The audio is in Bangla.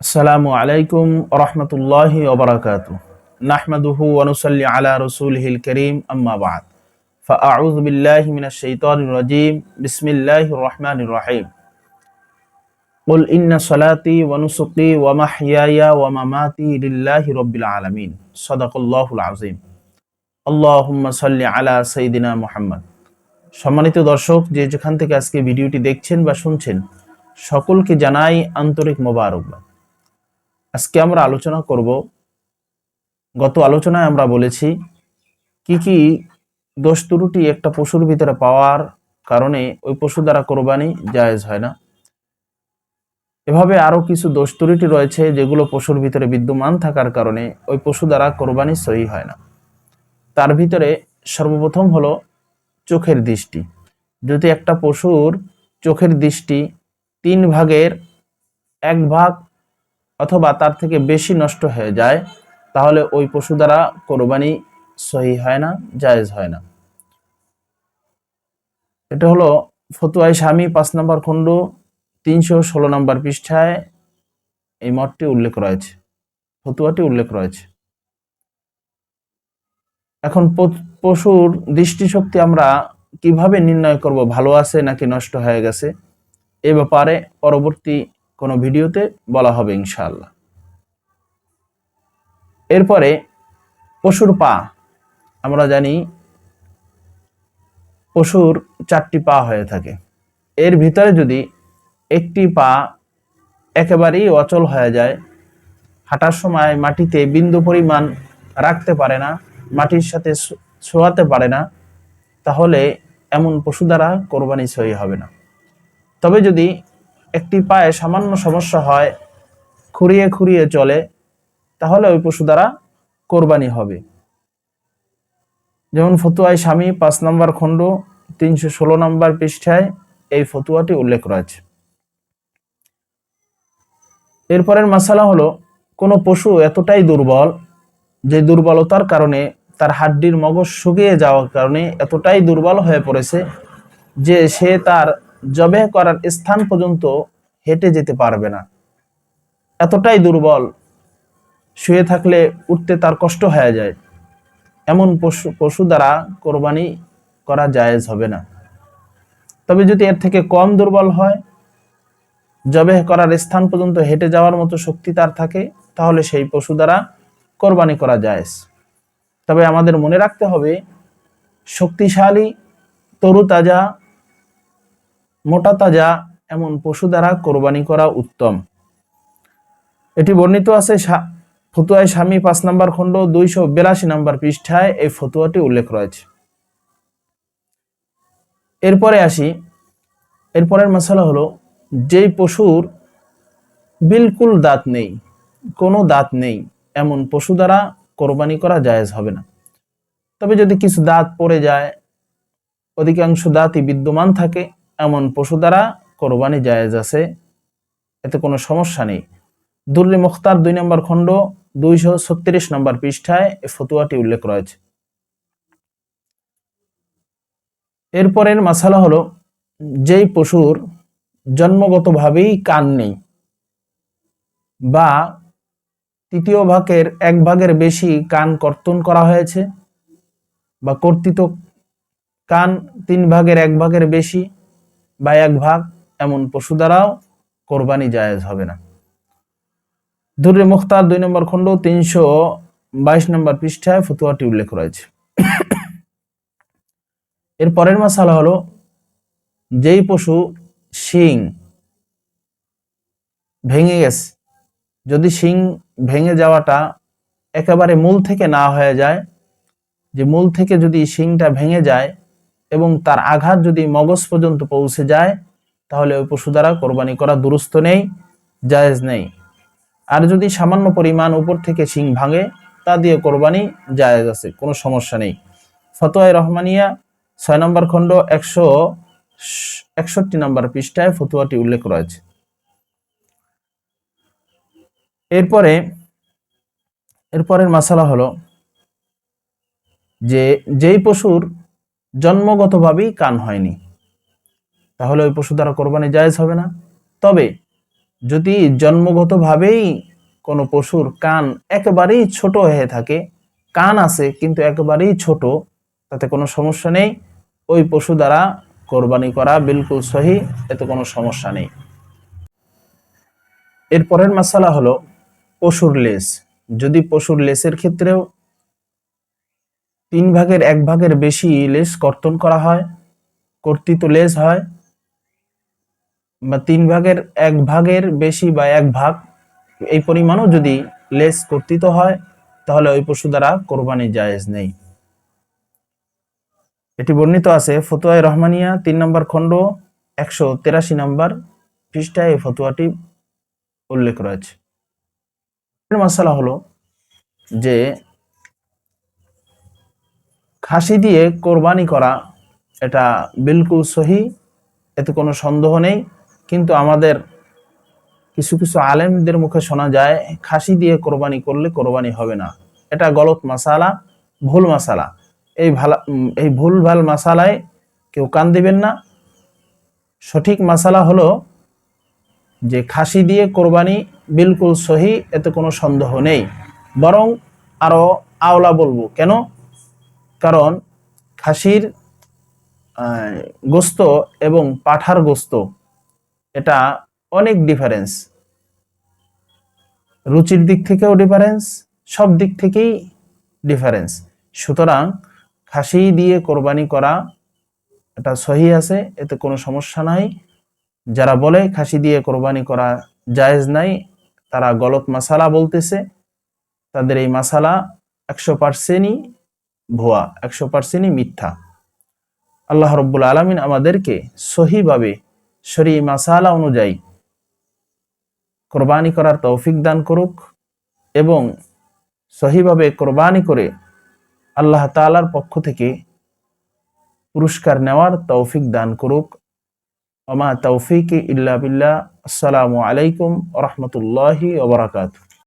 আসসালামু আলাইকুম রহমতুল্লাহি ওবরাকাতু নাহমাদুহু ওয়া নুসাল্লি আলা রাসূলিহিল কারীম আম্মা বা'দ ফাআউযু বিল্লাহি মিনাশ শাইতানির রাজীম বিসমিল্লাহির রহমানির রহিম কুল ইন্না সলাতি ওয়া নুসুকি ওয়া মাহইয়ায়া ওয়া মামাতি লিল্লাহি রাব্বিল আলামিন সাদাকাল্লাহুল আযীম আল্লাহুম্মা সাল্লি আলা সাইয়্যিদিনা মুহাম্মদ। সম্মানিত দর্শক, যে যেখান থেকে আজকে ভিডিওটি দেখছেন বা শুনছেন, সকলকে জানাই আন্তরিক মোবারকবাদ। আজকে আমরা আলোচনা করব, গত আলোচনায় আমরা বলেছি কি কি দোষ ত্রুটি একটা পশুর ভিতরে পাওয়ার কারণে ওই পশু দ্বারা কোরবানি জায়েজ হয় না। এভাবে আরো কিছু দোষ ত্রুটি রয়েছে যেগুলো পশুর ভিতরে বিদ্যমান থাকার কারণে ওই পশু দ্বারা কোরবানি সহি হয় না। তার ভিতরে সর্বপ্রথম হলো চোখের দৃষ্টি। যদি একটা পশুর চোখের দৃষ্টি 3 ভাগের 1 ভাগ অথবা তার থেকে বেশি নষ্ট হয়ে যায়, তাহলে ওই পশু দ্বারা কোরবানি সহি হয় না, জায়েজ হয় না। এটা হলো ফতুয়ায়ে শামী 5 নম্বর খণ্ড 316 নম্বর পৃষ্ঠায় এই মতটি উল্লেখ রয়েছে, ফতুয়াটি উল্লেখ রয়েছে। এখন পশুর দৃষ্টিশক্তি আমরা কিভাবে নির্ণয় করব ভালো আছে নাকি নষ্ট হয়ে গেছে, এ ব্যাপারে পরবর্তী কোনো ভিডিওতে বলা হবে ইনশাআল্লাহ। এরপরে পশুর পা। আমরা জানি পশুর 4টি পা হয়ে থাকে। এর ভিতরে যদি একটি পা একেবারেই অচল হয়ে যায়, হাঁটার সময় মাটিতে বিন্দু পরিমাণ রাখতে পারে না, মাটির সাথে ছোঁয়াতে পারে না, তাহলে এমন পশু দ্বারা কোরবানি সহি হবে না। তবে যদি একটি পায়ে সামান্য সমস্যা হয়, খুঁড়িয়ে খুঁড়িয়ে চলে, তাহলে ওই পশু দ্বারা কোরবানি হবে। যেমন ফতুয়ায়ে শামী 5 নম্বর খণ্ড 316 নম্বর পৃষ্ঠায় এই ফতুয়াটি উল্লেখ রয়েছে। এরপরের মাসালা হলো, কোনো পশু এতটাই দুর্বল যে দুর্বলতার কারণে তার হাড্ডির মগজ শুকিয়ে যাওয়ার কারণে এতটাই দুর্বল হয়ে পড়েছে যে সে তার জবেহ করার স্থান পর্যন্ত হেঁটে যেতে পারবে না। এতটাই দুর্বল, শুয়ে থাকলে উঠতে তার কষ্ট হয়ে যায়। এমন পশু দ্বারা কোরবানি করা জায়েজ হবে না। তবে যদি এর থেকে কম দুর্বল হয়, জবেহ করার স্থান পর্যন্ত হেঁটে যাওয়ার মতো শক্তি তার থাকে, তাহলে সেই পশু দ্বারা কোরবানি করা জায়েজ। তবে আমাদের মনে রাখতে হবে, শক্তিশালী, তরুতাজা, মোটা তাজা এমন পশু দ্বারা কোরবানি করা উত্তম। এটি বর্ণিত আছে ফতুয়ায়ে শামী 5 নম্বর খণ্ড 282 নম্বর পৃষ্ঠায় এই ফতুয়াটি উল্লেখ রয়েছে। এরপরে আসি, এরপরের মাসালা হলো, যেই পশুর বিলকুল দাঁত নেই, কোনো দাঁত নেই, এমন পশু দ্বারা কোরবানি করা জায়েজ হবে না। তবে যদি কিছু দাঁত পড়ে যায়, অধিকাংশ দাঁতই বিদ্যমান থাকে, এমন পশু দ্বারা কোরবানি জায়েজ আছে, এতে কোনো সমস্যা নেই। দুররে মুখতার 2 নম্বর খণ্ড 236 নম্বর পৃষ্ঠায় এই ফতুয়াটি উল্লেখ রয়েছে। এরপরের মাসালা হলো, যেই পশুর জন্মগতভাবেই কান নেই বা 3য় ভাগের 1 ভাগের বেশি কান কর্তন করা হয়েছে, বা কর্তিত কান 3 ভাগের 1 ভাগের বেশি বা 1 ভাগ, এমন পশু দ্বারাও কোরবানি জায়েজ হবে না। দুররে মুখতার 2 নম্বর খণ্ড 322 নম্বর পৃষ্ঠায় ফতুয়াটি উল্লেখ রয়েছে। এর পরের মাসালা হলো, যেই পশু শিং ভেঙে গেছে, যদি শিং ভেঙে যাওয়াটা একেবারে মূল থেকে না হয়ে যায়, যে মূল থেকে যদি শিংটা ভেঙে যায় এবং তার আঘাত যদি মগজ পর্যন্ত পৌঁছে যায়, তাহলে ওই পশু দ্বারা কোরবানি করা দুরুস্ত নেই, জায়েজ নেই। আর যদি সামান্য পরিমাণ উপর থেকে শিং ভাঙে, তা দিয়ে কোরবানি জায়েজ আছে, কোনো সমস্যা নেই। ফতোয়ায়ে রহমানিয়া 6 নম্বর খণ্ড 161 নম্বর পৃষ্ঠায় ফতোয়াটি উল্লেখ রয়েছে। এরপরের মাসালা হলো, যে যেই পশুর জন্মগতভাবেই কান হয়নি, তাহলে ওই পশু দ্বারা কোরবানি জায়েজ হবে না। তবে যদি জন্মগতভাবেই কোনো পশুর কান একেবারেই ছোট হয়ে থাকে, কান আছে কিন্তু একেবারেই ছোট, তাতে কোনো সমস্যা নেই, ওই পশু দ্বারা কোরবানি করা বিলকুল সহি, এতে কোনো সমস্যা নেই। এরপরের মাসালা হলো পশুর লেজ। যদি পশুর লেজের ক্ষেত্রেও 1/3 বেশি লেজ কর্তন করা হয়, কর্তিত লেজ হয়, বা 1/3 বেশি বা 1 ভাগ এই পরিমাণও যদি লেজ কর্তিত হয়, তাহলে ওই পশু দ্বারা কোরবানি জায়েজ নেই। এটি বর্ণিত আছে ফতোয়ায়ে রহমানিয়া 3 নম্বর খণ্ড 183 নম্বর পৃষ্ঠায় এই ফতোয়াটি উল্লেখ রয়েছে। মাসালা হলো যে খাসি দিয়ে কোরবানি করা এটা বিলকুল সহি, এতে কোনো সন্দেহ নেই। কিন্তু আমাদের কিছু কিছু আলেমদের মুখে শোনা যায় খাসি দিয়ে কোরবানি করলে কোরবানি হবে না। এটা গলত মাসালা, ভুল মাসালা। এই ভুলভাল মাসালায় কেউ কান দিবেন না। সঠিক মাসালা হলো যে খাসি দিয়ে কোরবানি বিলকুল সহি, এতে কোনো সন্দেহ নেই। বরং আরো আওলা বলবো কেন, কারণ খাসির গোস্ত এবং পাঠার গোস্ত এটা অনেক ডিফারেন্স, রুচির দিক থেকেও ডিফারেন্স, সব দিক থেকেই ডিফারেন্স। সুতরাং খাসি দিয়ে কোরবানি করা এটা সহি আছে, এতে কোনো সমস্যা নাই। যারা বলে খাসি দিয়ে কোরবানি করা জায়েজ নাই, তারা গলত মাসালা বলতেছে। তাদের এই মাসালা 100%ই ভুয়া, 100%ই মিথ্যা। আল্লাহ রব্বুল আলামিন আমাদেরকে সহিভাবে শরঈ মাসালা অনুযায়ী কোরবানি করার তৌফিক দান করুক এবং সহিভাবে কোরবানি করে আল্লাহ তাআলার পক্ষ থেকে পুরস্কার নেওয়ার তৌফিক দান করুক। ওমা তৌফিকি ইল্লা বিল্লাহ। আসসালামু আলাইকুম ওয়া রাহমাতুল্লাহি ওয়া বারাকাতুহু।